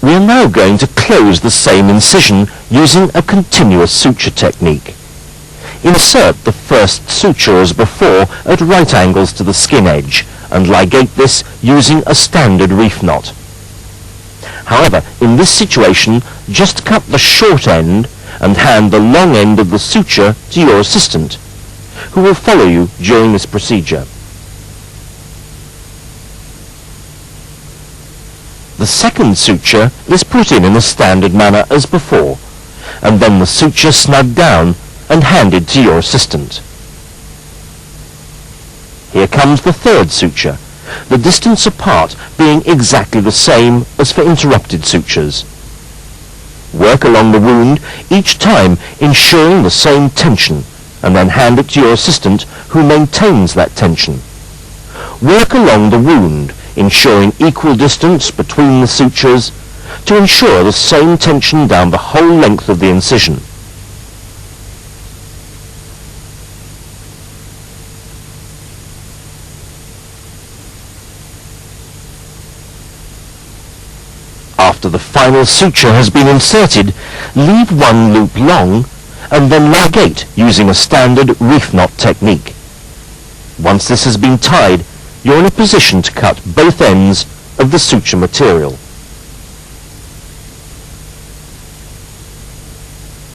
We are now going to close the same incision using a continuous suture technique. Insert the first suture as before at right angles to the skin edge and ligate this using a standard reef knot. However, in this situation, just cut the short end and hand the long end of the suture to your assistant, who will follow you during this procedure. The second suture is put in the standard manner as before, and then the suture snugged down and handed to your assistant. Here comes the third suture, the distance apart being exactly the same as for interrupted sutures. Work along the wound each time ensuring the same tension, and then hand it to your assistant who maintains that tension. Work along the wound, ensuring equal distance between the sutures to ensure the same tension down the whole length of the incision. After the final suture has been inserted, leave one loop long and then ligate using a standard reef knot technique. Once this has been tied, you're in a position to cut both ends of the suture material.